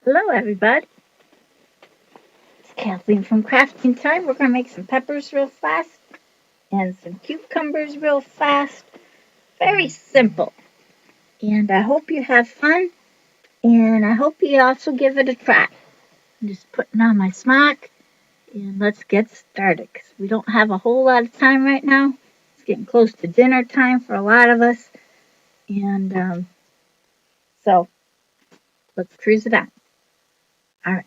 Hello, everybody. It's Kathleen from Crafting Time. We're going to make some peppers real fast and some cucumbers real fast. Very simple. And I hope you have fun. And I hope you also give it a try. I'm just putting on my smock and let's get started because we don't have a whole lot of time right now. It's getting close to dinner time for a lot of us. And so let's cruise it on. All right.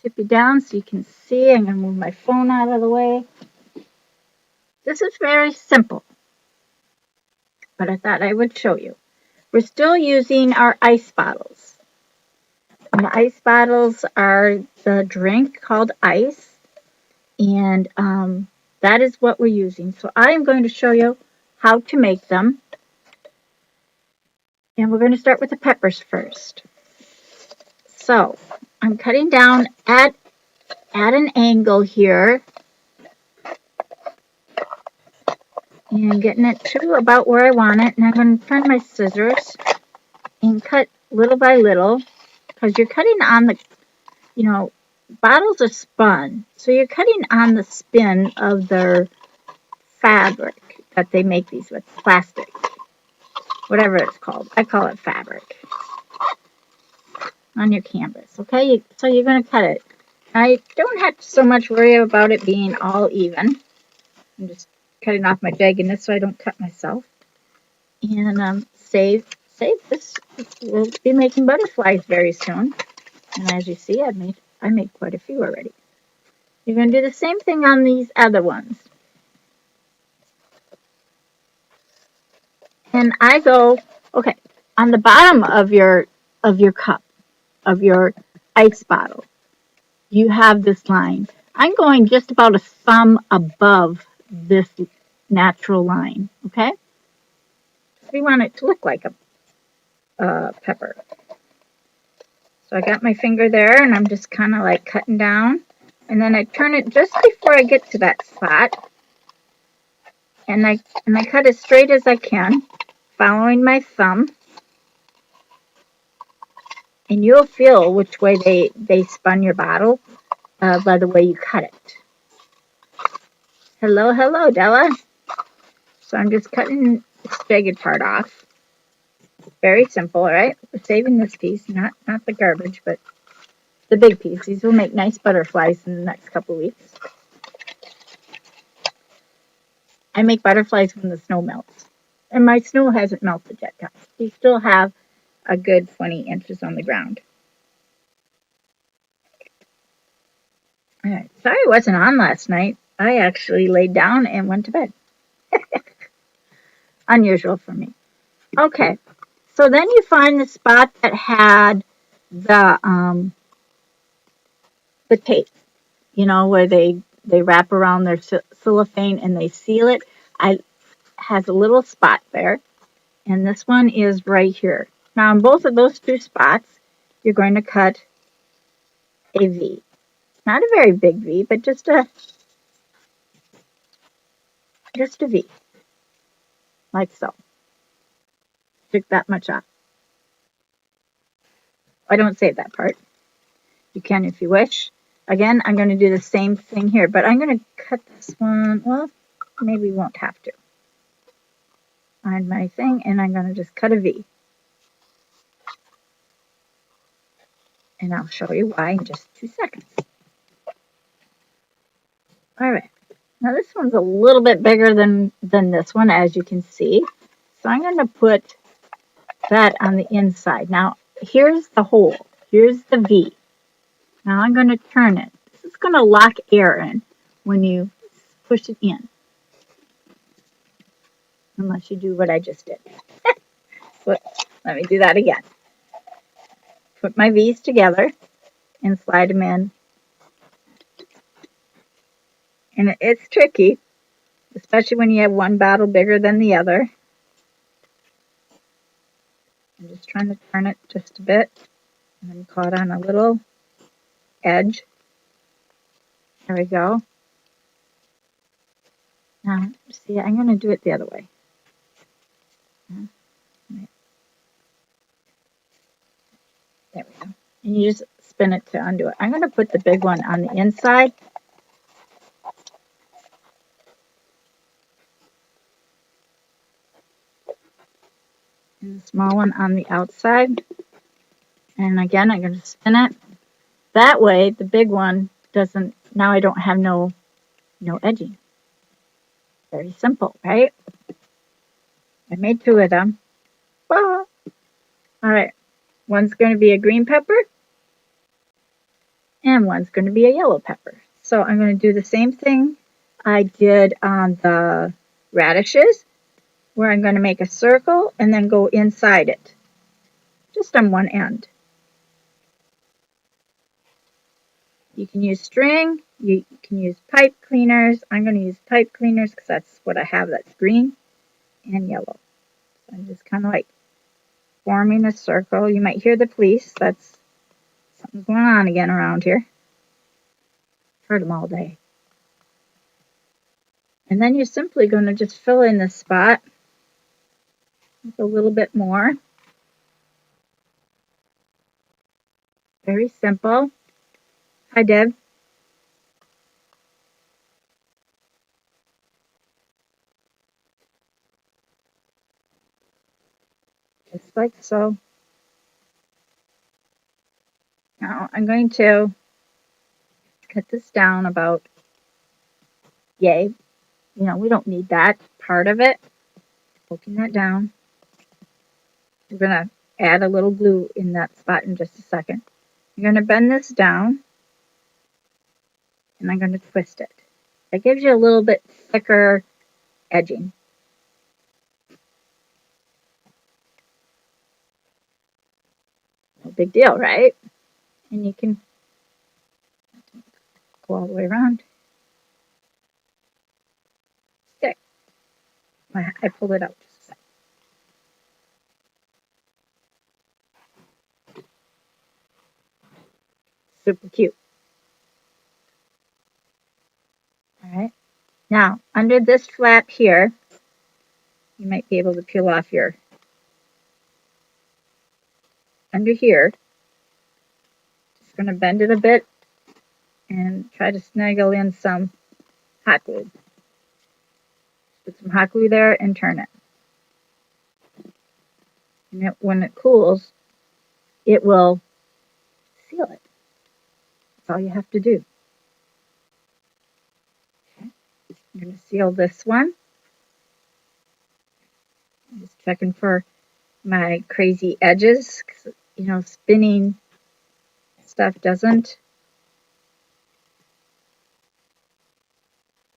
Tip you down so you can see. I'm going to move my phone out of the way. This is very simple, but I thought I would show you. We're still using our ice bottles. And the ice bottles are the drink called ice, and that is what we're using. So I am going to show you how to make them, and we're going to start with the peppers first. So I'm cutting down at an angle here and getting it to about where I want it, and I'm going to turn my scissors and cut little by little because you're cutting on the, bottles are spun, so you're cutting on the spin of their fabric that they make these with, plastic, whatever it's called. I call it fabric on your canvas, okay? So you're going to cut it. I don't have to so much worry about it being all even. I'm just cutting off my jaggedness so I don't cut myself. And save this. We'll be making butterflies very soon. And as you see, I made quite a few already. You're going to do the same thing on these other ones. And I go, okay, on the bottom of your cup, of your ice bottle, you have this line. I'm going just about a thumb above this natural line, okay? We want it to look like a pepper. So I got my finger there, and I'm just kind of like cutting down. And then I turn it just before I get to that spot. And I cut as straight as I can, following my thumb. And you'll feel which way they spun your bottle by the way you cut it. Hello, hello, Della. So I'm just cutting this jagged part off. Very simple, all right? We're saving this piece, not the garbage, but the big piece. These will make nice butterflies in the next couple of weeks. I make butterflies when the snow melts. And my snow hasn't melted yet, guys. We still have a good 20 inches on the ground. All right. Sorry I wasn't on last night. I actually laid down and went to bed. Unusual for me. Okay. So then you find the spot that had the tape, where they wrap around their cellophane and they seal it. I has a little spot there, and this one is right here. Now, on both of those two spots, you're going to cut a V. Not a very big V, but just a V, like so. Took that much off. I don't save that part. You can if you wish. Again, I'm going to do the same thing here, but I'm going to cut this one. Well, maybe we won't have to. Find my thing, and I'm going to just cut a V. And I'll show you why in just 2 seconds. All right. Now this one's a little bit bigger than this one, as you can see. So I'm going to put that on the inside. Now, here's the hole. Here's the V. Now I'm going to turn it. This is going to lock air in when you push it in. Unless you do what I just did. So let me do that again. Put my V's together and slide them in. And it's tricky, especially when you have one bottle bigger than the other. I'm just trying to turn it just a bit. And I'm caught on a little edge. There we go. Now, see, I'm going to do it the other way. There we go. and you just spin it to undo it. I'm going to put the big one on the inside. And the small one on the outside. And again, I'm going to spin it. That way, the big one doesn't, now I don't have no edging. Very simple, right? I made 2 of them. Well, all right. One's going to be a green pepper, and one's going to be a yellow pepper. So I'm going to do the same thing I did on the radishes, where I'm going to make a circle and then go inside it, just on one end. You can use string, you can use pipe cleaners. I'm going to use pipe cleaners because that's what I have that's green and yellow. So I'm just kind of like forming a circle. You might hear the police. That's something's going on again around here. Heard them all day. And then you're simply going to just fill in this spot with a little bit more. Very simple. Hi, Deb. Just like so. Now I'm going to cut this down about yay. You know, we don't need that part of it. Poking that down. We're going to add a little glue in that spot in just a second. I'm going to bend this down, and I'm going to twist it. That gives you a little bit thicker edging. No big deal, right? And you can go all the way around. Stick. I pulled it out just a second. Super cute. All right. Now, under this flap here, you might be able to peel off your, under here, just going to bend it a bit and try to snaggle in some hot glue. Put some hot glue there and turn it. And when it cools, it will seal it. That's all you have to do. Okay. I'm going to seal this one. I'm just checking for my crazy edges. You know, spinning stuff doesn't.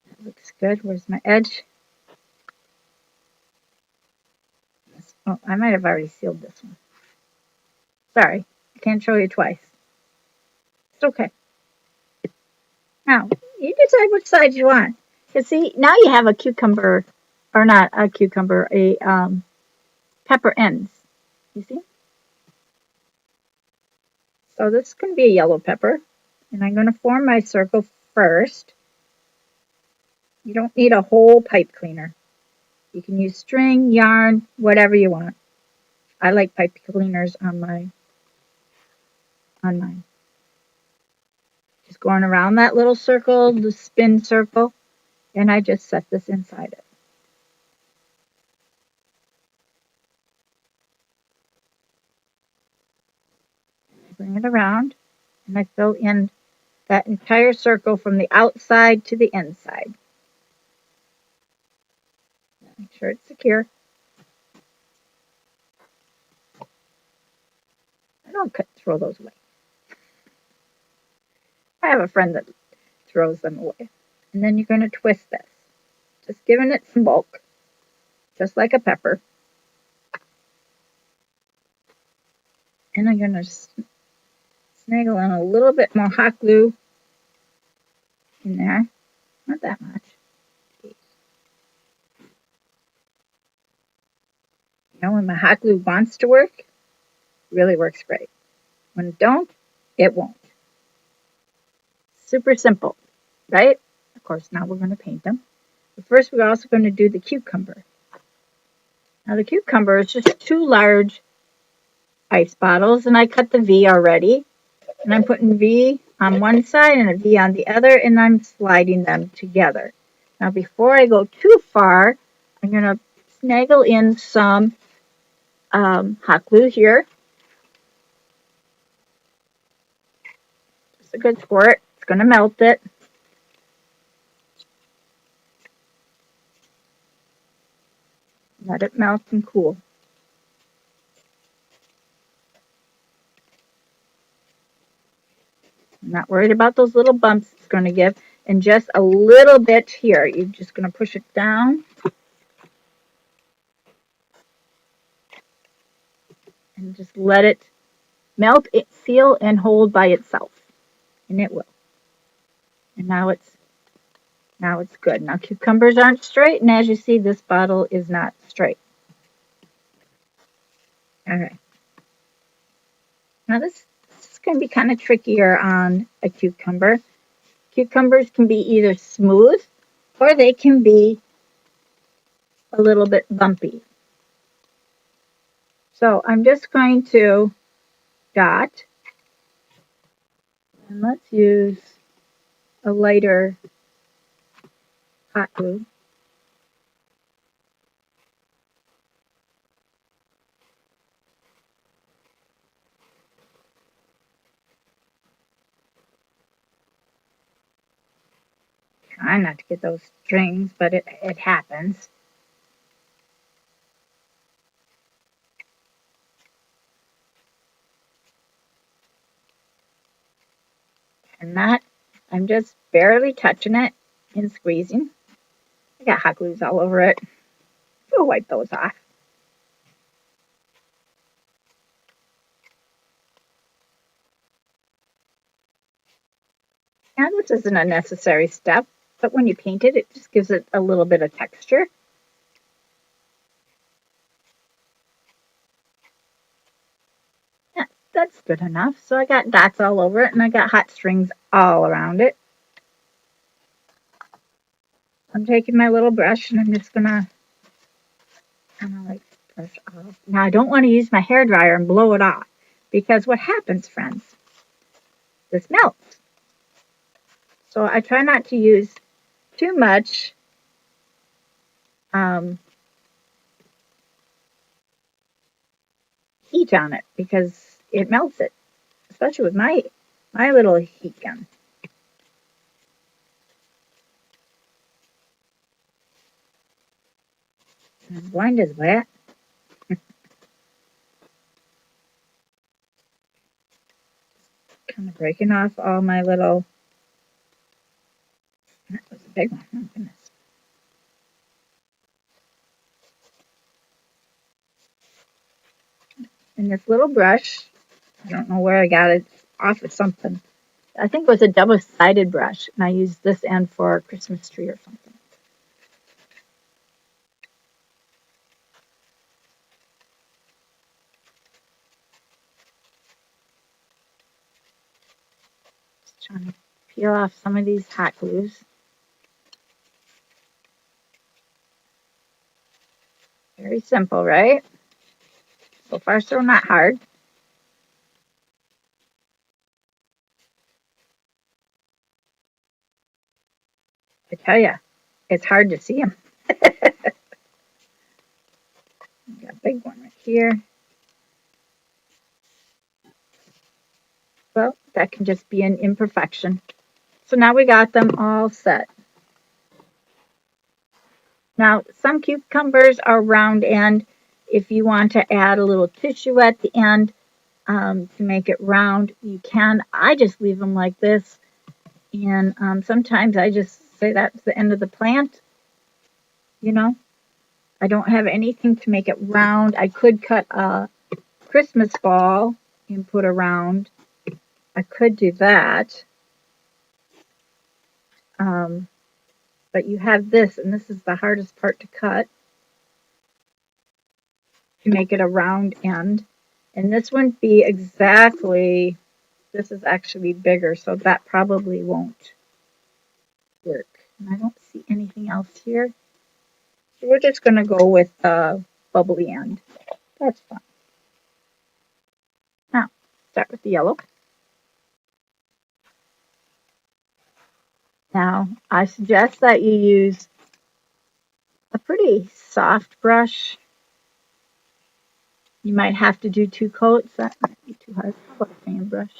That looks good. Where's my edge? Oh, I might have already sealed this one. Sorry, I can't show you twice. It's okay. Now, you decide which side you want. You see, now you have a cucumber, or not a cucumber, a pepper ends. You see? So this is going to be a yellow pepper. And I'm going to form my circle first. You don't need a whole pipe cleaner. You can use string, yarn, whatever you want. I like pipe cleaners on mine. Just going around that little circle, the spin circle, and I just set this inside it. I bring it around, and I fill in that entire circle from the outside to the inside. Make sure it's secure. I don't throw those away. I have a friend that throws them away. And then you're going to twist this. Just giving it some bulk, just like a pepper. And I'm going to snaggle in a little bit more hot glue in there. Not that much. You know, when my hot glue wants to work, it really works great. When it don't, it won't. Super simple, right? Of course, now we're going to paint them. But first, we're also going to do the cucumber. Now, the cucumber is just 2 large ice bottles, and I cut the V already. And I'm putting V on one side and a V on the other, and I'm sliding them together. Now before I go too far, I'm going to snaggle in some hot glue here. Just a good squirt. It's going to melt it. Let it melt and cool. I'm not worried about those little bumps it's going to give. And just a little bit here. You're just going to push it down. And just let it melt, it seal, and hold by itself. And it will. And now it's good. Now cucumbers aren't straight, and as you see, this bottle is not straight. All right. Now this is going to be kind of trickier on a cucumber. Cucumbers can be either smooth or they can be a little bit bumpy. So I'm just going to dot, and let's use a lighter hot glue. Try not to get those strings, but it happens. And that, I'm just barely touching it and squeezing. I got hot glues all over it. We'll wipe those off. Now this isn't a necessary step, but when you paint it, it just gives it a little bit of texture. Yeah, that's good enough. So I got dots all over it, and I got hot strings all around it. I'm taking my little brush, and I'm just gonna kind of like brush off. Now I don't want to use my hair dryer and blow it off, because what happens, friends? This melts. So I try not to use too much heat on it, because it melts it, especially with my little heat gun. I'm blind as wet. Kind of breaking off all my little. That was a big one. Oh goodness. And this little brush, I don't know where I got it. It's off of something. I think it was a double-sided brush, and I used this end for a Christmas tree or something. Just trying to peel off some of these hot glues. Very simple, right? So far, so not hard. I tell you, it's hard to see them. Got a big one right here. Well, that can just be an imperfection. So now we got them all set. Now, some cucumbers are round end. If you want to add a little tissue at the end to make it round, you can. I just leave them like this. And sometimes I just say that's the end of the plant. You know, I don't have anything to make it round. I could cut a Christmas ball and put a round. I could do that. But you have this, and this is the hardest part to cut to make it a round end. And this wouldn't be exactly, this is actually bigger, so that probably won't work. And I don't see anything else here. So we're just going to go with the bubbly end. That's fine. Now, start with the yellow. Now, I suggest that you use a pretty soft brush. You might have to do 2 coats. That might be too hard. How about a fan brush?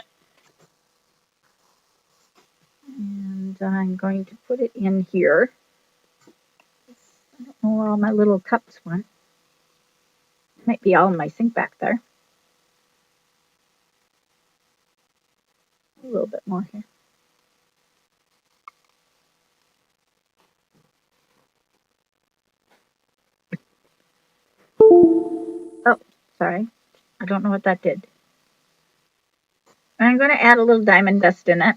And I'm going to put it in here. I don't know where all my little cups went. Might be all in my sink back there. A little bit more here. Oh, sorry. I don't know what that did. I'm going to add a little diamond dust in it.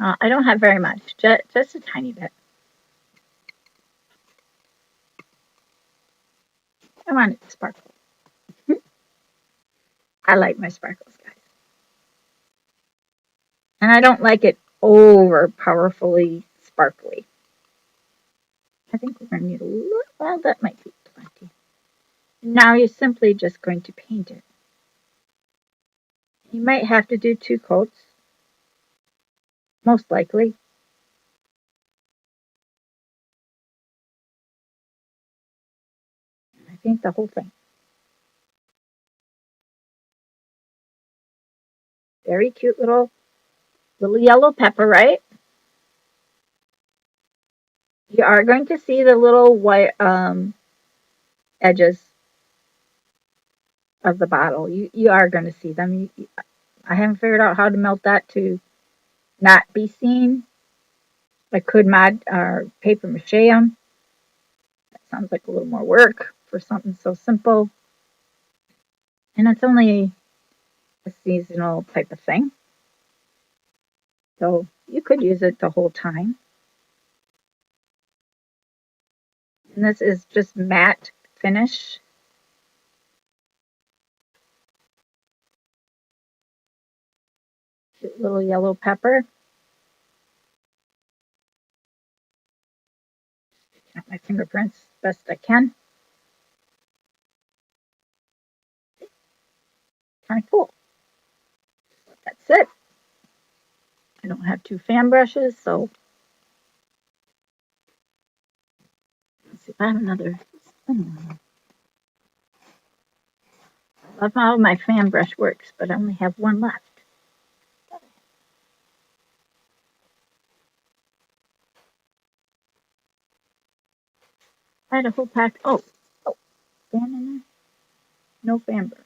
I don't have very much, just a tiny bit. I want it to sparkle. I like my sparkles, guys. And I don't like it over powerfully sparkly. I think we're going to need a little, well, that might be plenty. Now you're simply just going to paint it. You might have to do 2 coats, most likely. I paint the whole thing. Very cute little yellow pepper, right? You are going to see the little white edges of the bottle. You are going to see them. I haven't figured out how to melt that to not be seen. I could mod or paper mache them. That sounds like a little more work for something so simple. And it's only a seasonal type of thing. So you could use it the whole time. And this is just matte finish. Cute little yellow pepper. Got my fingerprints best I can. Kind of cool. That's it. I don't have 2 fan brushes, so let's see if I have another. I love how my fan brush works, but I only have 1 left. I had a whole pack. Oh, fan in there? No fan brush.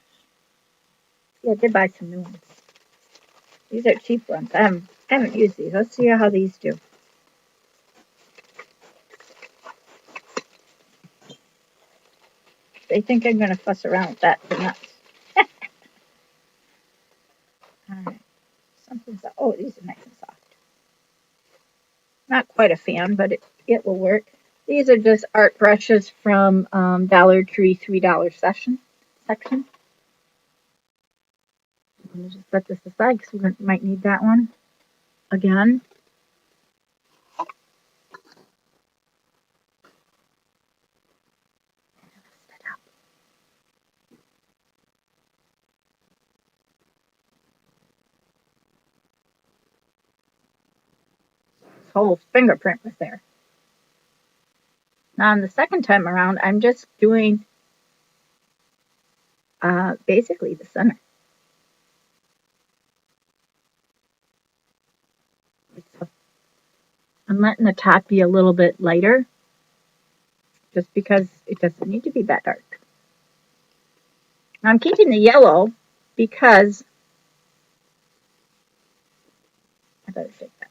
Yeah, I did buy some new ones. These are cheap ones. I haven't used these. Let's see how these do. They think I'm going to fuss around with that. They're nuts. All right. Something's. Oh, these are nice and soft. Not quite a fan, but it will work. These are just art brushes from Dollar Tree $3 section. I'm going to just set this aside because we might need that one again. This whole fingerprint was there. Now, on the second time around, I'm just doing basically the center. I'm letting the top be a little bit lighter just because it doesn't need to be that dark. I'm keeping the yellow because I better take that.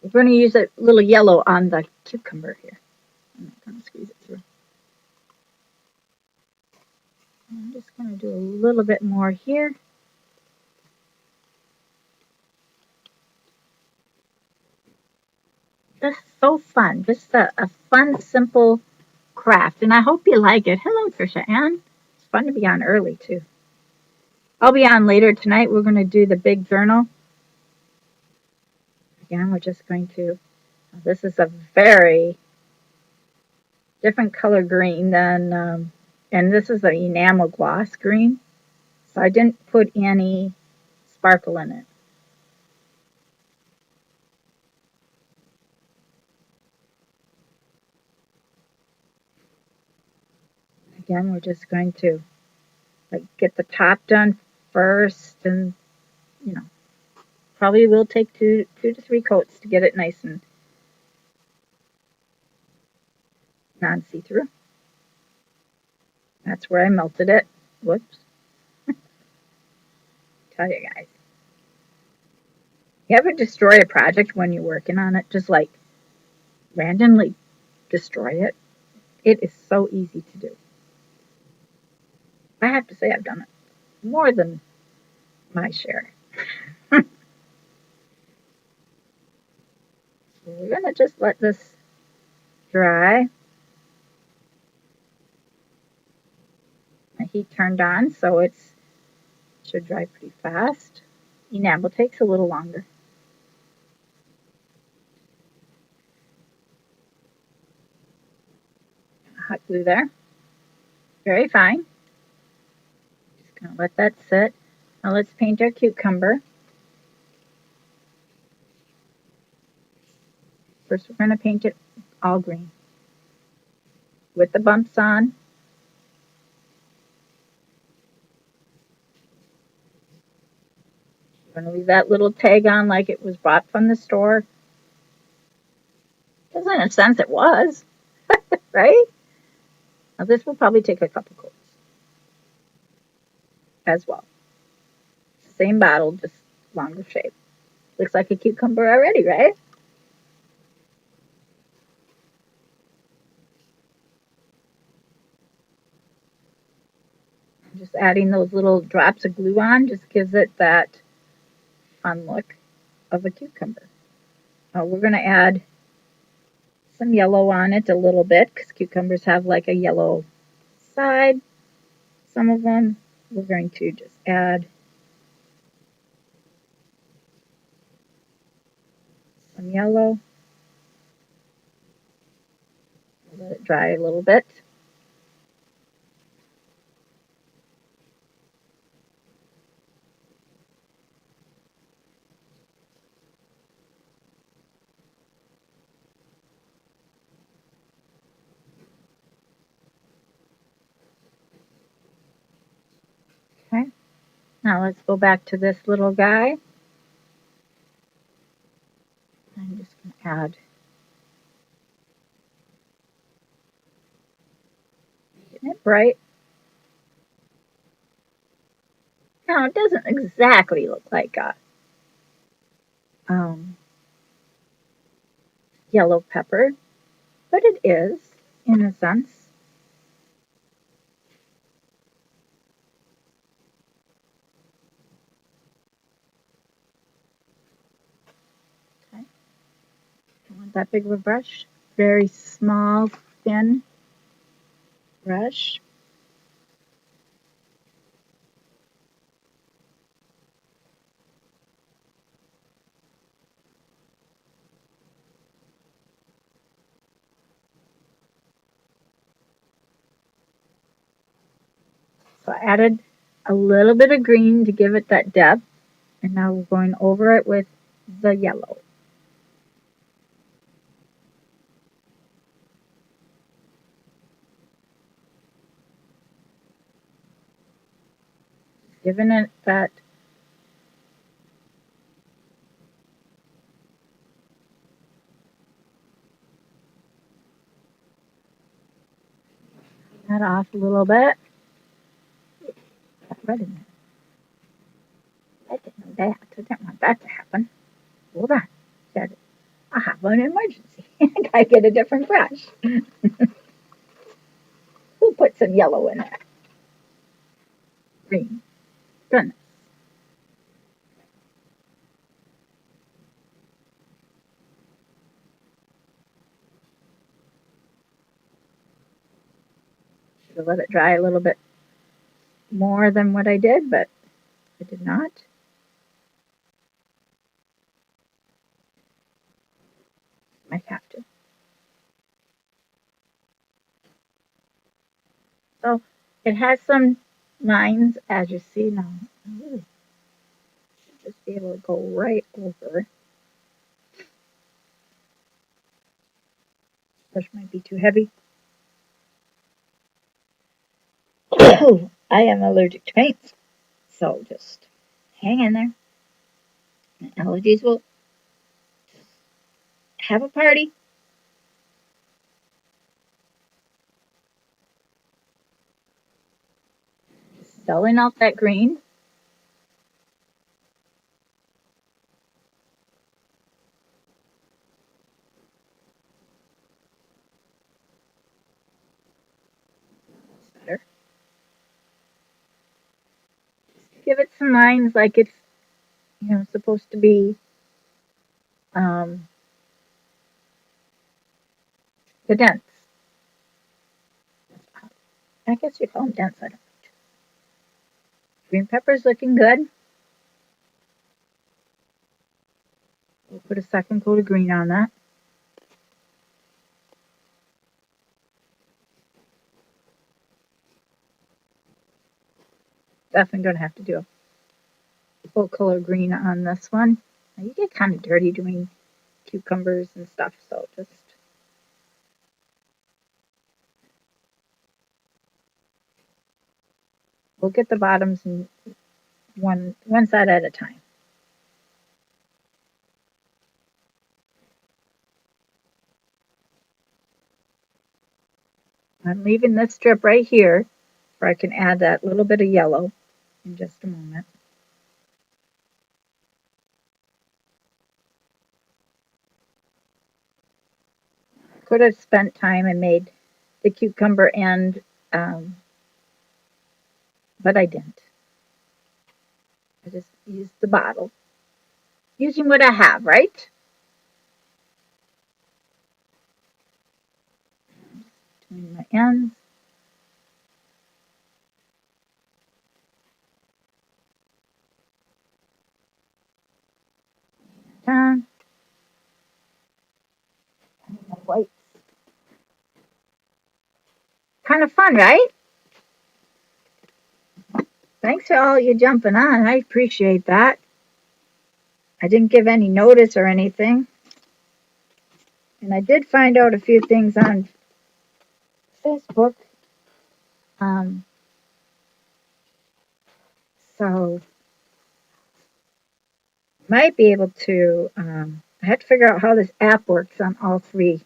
We're going to use a little yellow on the cucumber here. I'm not going to squeeze it through. I'm just going to do a little bit more here. Just so fun. Just a fun, simple craft. And I hope you like it. Hello, Trisha Ann. It's fun to be on early, too. I'll be on later tonight. We're going to do the big journal. Again, we're just going to, this is a very different color green than, and this is an enamel gloss green. So I didn't put any sparkle in it. Again, we're just going to like get the top done first, and you know, probably will take two to three coats to get it nice and non-see-through. That's where I melted it. Whoops. Tell you guys. You ever destroy a project when you're working on it? Just like randomly destroy it? It is so easy to do. I have to say I've done it more than my share. So we're going to just let this dry. My heat turned on, so it should dry pretty fast. Enamel takes a little longer. Hot glue there. Very fine. Just going to let that sit. Now let's paint our cucumber. First we're going to paint it all green with the bumps on. I'm going to leave that little tag on like it was bought from the store. Because in a sense it was, right? Now this will probably take a couple coats as well. Same bottle, just longer shape. Looks like a cucumber already, right? Just adding those little drops of glue on just gives it that fun look of a cucumber. We're going to add some yellow on it a little bit because cucumbers have like a yellow side. Some of them we're going to just add some yellow. Let it dry a little bit. Okay. Now let's go back to this little guy. I'm just going to add, getting it bright. Now it doesn't exactly look like a um, yellow pepper, but it is in a sense. Okay. Don't want that big of a brush. Very small, thin brush. So I added a little bit of green to give it that depth, and now we're going over it with the yellow. Giving it that off a little bit. Got red in there. I didn't know that. I didn't want that to happen. Hold on. I have an emergency. I gotta get a different brush. Who put some yellow in there? Green. Goodness. Should have let it dry a little bit more than what I did, but I did not. Might have to. So it has some lines, as you see now. It really just be able to go right over. Brush might be too heavy. I am allergic to paints, so just hang in there. Allergies will have a party. Selling out that green. Better. Give it some lines like it's supposed to be um, the dents. I guess you call them dents. I don't. Green pepper's looking good. We'll put a second coat of green on that. Definitely going to have to do a full color green on this one. Now, you get kind of dirty doing cucumbers and stuff, so just we'll get the bottoms in one side at a time. I'm leaving this strip right here where I can add that little bit of yellow in just a moment. Could have spent time and made the cucumber end, but I didn't. I just used the bottle. Using what I have, right? Doing my ends. Down. My white. Kind of fun, right? Thanks for all you jumping on. I appreciate that. I didn't give any notice or anything. And I did find out a few things on Facebook. Um, so might be able to. I had to figure out how this app works on all three.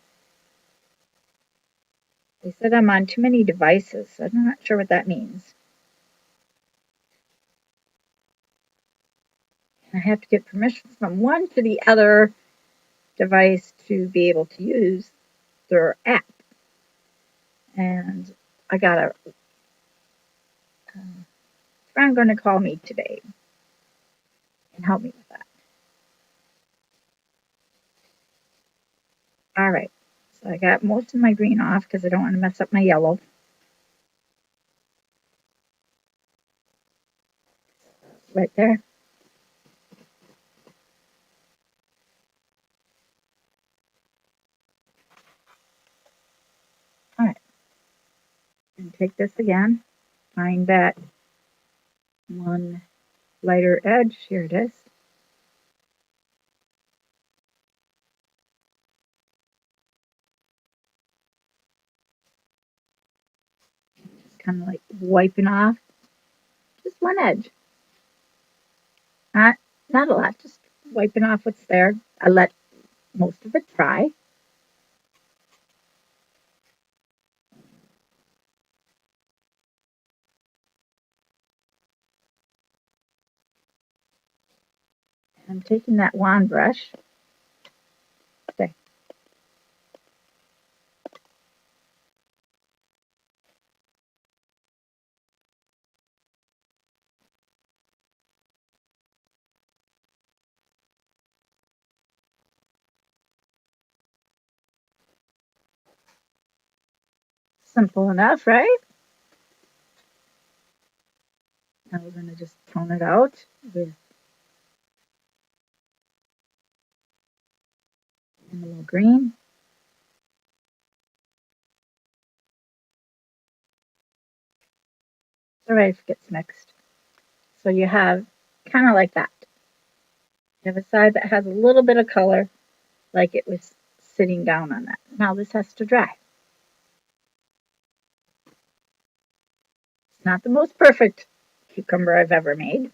They said I'm on too many devices. So I'm not sure what that means. I have to get permission from one to the other device to be able to use their app. And I got a friend going to call me today and help me with that. All right. So I got most of my green off because I don't want to mess up my yellow. Right there. All right. And take this again. Find that one lighter edge. Here it is. Just kind of like wiping off just one edge. Not a lot, just wiping off what's there. I let most of it dry. I'm taking that wand brush. Okay. Simple enough, right? Now we're going to just tone it out with a little green. All right, if it gets mixed. So you have kind of like that. You have a side that has a little bit of color, like it was sitting down on that. Now this has to dry. It's not the most perfect cucumber I've ever made,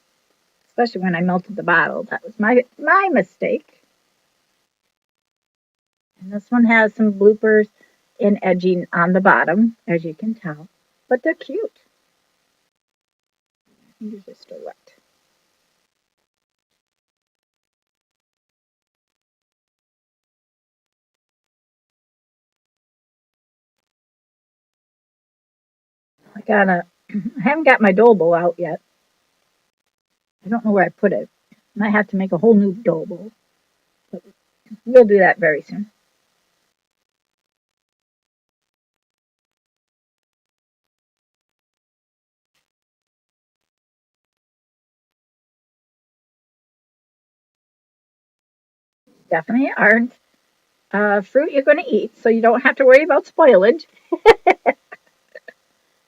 especially when I melted the bottle. That was my mistake. And this one has some bloopers in edging on the bottom, as you can tell, but they're cute. Fingers are still wet. I haven't got my dough bowl out yet. I don't know where I put it. Might have to make a whole new dough bowl. But we'll do that very soon. Definitely aren't fruit you're going to eat, so you don't have to worry about spoilage.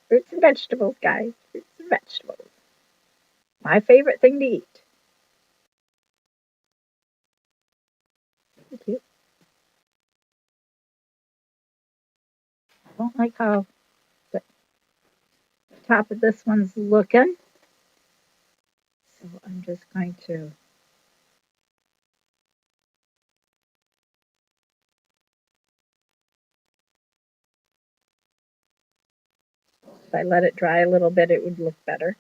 Fruits and vegetables, guys. Fruits and vegetables. My favorite thing to eat. Thank you. I don't like how the top of this one's looking, so I'm just going to if I let it dry a little bit, it would look better.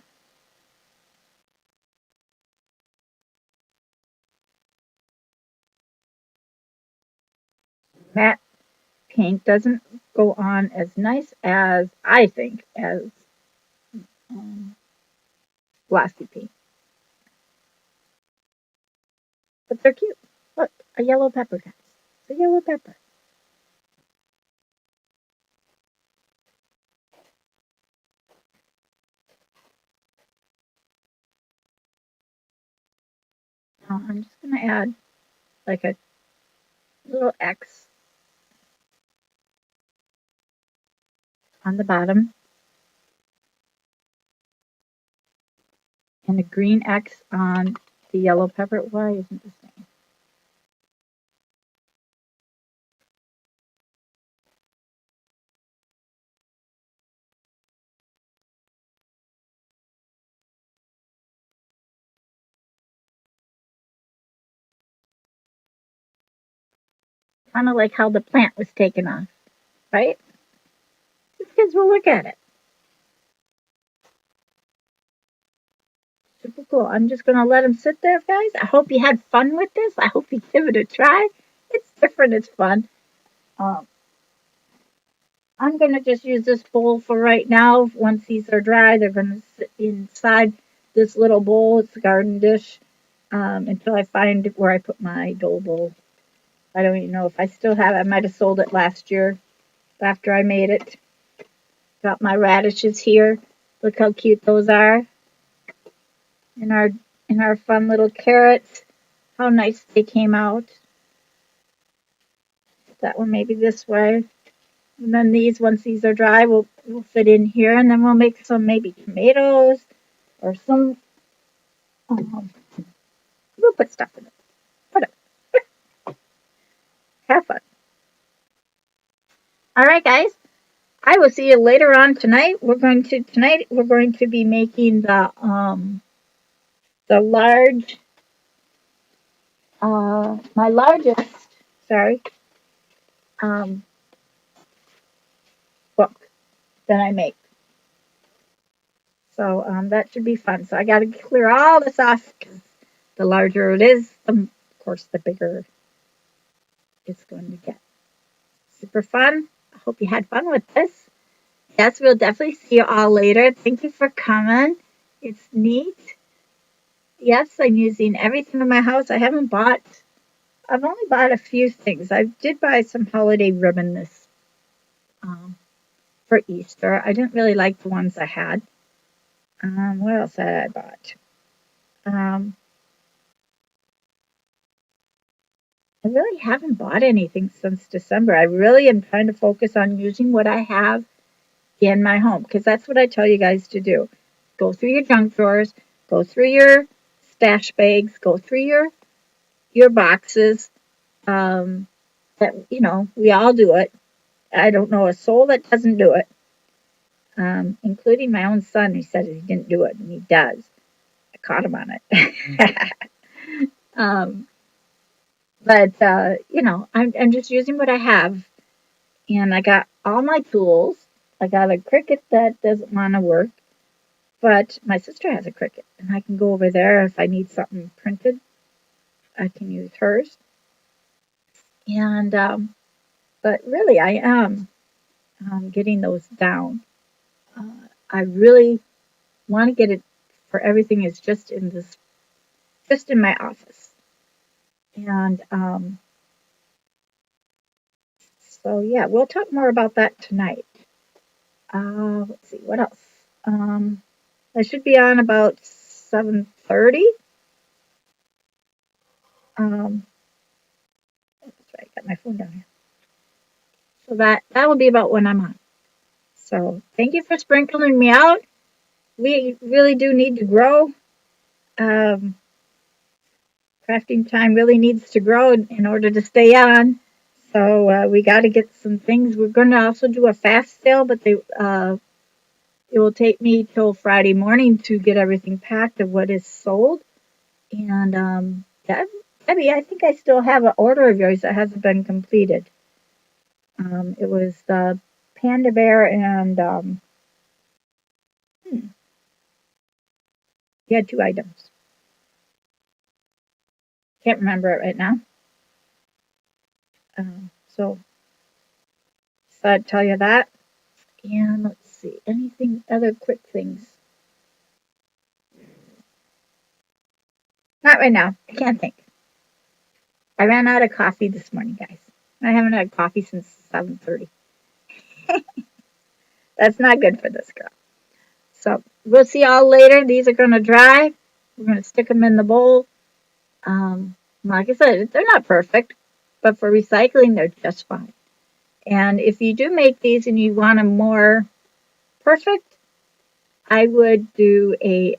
Matte pink doesn't go on as nice as I think as um, glossy pink, but they're cute. Look, a yellow pepper, guys. It's a yellow pepper. Now I'm just going to add like a little X on the bottom and a green X on the yellow pepper. Why isn't this thing? Kind of like how the plant was taken off, right? These kids will look at it. Super cool. I'm just going to let them sit there, guys. I hope you had fun with this. I hope you give it a try. It's different. It's fun. Um, I'm going to just use this bowl for right now. Once these are dry, they're going to sit inside this little bowl. It's a garden dish until I find where I put my dough bowl. I don't even know if I still have it. I might have sold it last year after I made it. Got my radishes here. Look how cute those are. And our fun little carrots. How nice they came out. That one maybe this way. And then these, once these are dry, will fit in here. And then we'll make some maybe tomatoes or some. Um, we'll put stuff in it. Put it. Have fun. All right, guys. I will see you later on tonight. We're going to be making the large my largest sorry um book that I make. So that should be fun. So I got to clear all this off because the larger it is, of course, the bigger it's going to get. Super fun. I hope you had fun with this. Yes, we'll definitely see you all later. Thank you for coming. It's neat. Yes, I'm using everything in my house. I've only bought a few things. I did buy some holiday ribbon this um, for Easter. I didn't really like the ones I had. What else had I bought? Um, I really haven't bought anything since December. I really am trying to focus on using what I have in my home because that's what I tell you guys to do. Go through your junk drawers, go through your stash bags, go through your your boxes. That we all do it. I don't know a soul that doesn't do it, including my own son, who said he didn't do it, and he does. I caught him on it. um, but I'm just using what I have, and I got all my tools. I got a Cricut that doesn't want to work, but my sister has a Cricut, and I can go over there if I need something printed. I can use hers, and but really, I am getting those down. Uh, I really want to get it for everything is just in my office, and so yeah, we'll talk more about that tonight. Let's see what else. I should be on about 7:30. That's right, I got my phone down here. So that will be about when I'm on. So thank you for sprinkling me out. We really do need to grow. Um, Crafting time really needs to grow in order to stay on. So we got to get some things. We're going to also do a fast sale, but it will take me till Friday morning to get everything packed of what is sold. And Debbie, I think I still have an order of yours that hasn't been completed. It was the Panda Bear and you had two items. Can't remember it right now. So I'd tell you that. And let's see, anything other quick things? Not right now. I can't think. I ran out of coffee this morning, guys. I haven't had coffee since 7:30. That's not good for this girl. So we'll see y'all later. These are going to dry. We're going to stick them in the bowl. Like I said, they're not perfect, but for recycling, they're just fine. And if you do make these and you want them more perfect, I would do a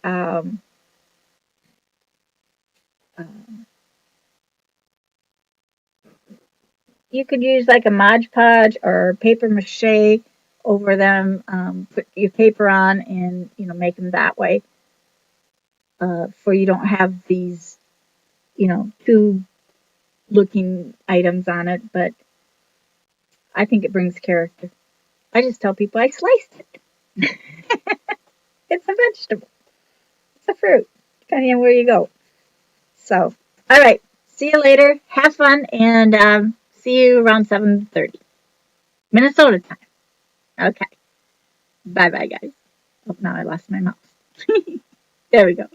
you could use like a Mod Podge or paper mache over them. Put your paper on and make them that way. For you don't have these two looking items on it, but I think it brings character. I just tell people I sliced it. It's a vegetable. It's a fruit, depending on where you go. So, all right. See you later. Have fun, and see you around 7:30 Minnesota time. Okay. Bye, bye, guys. Oh, now I lost my mouse. There we go.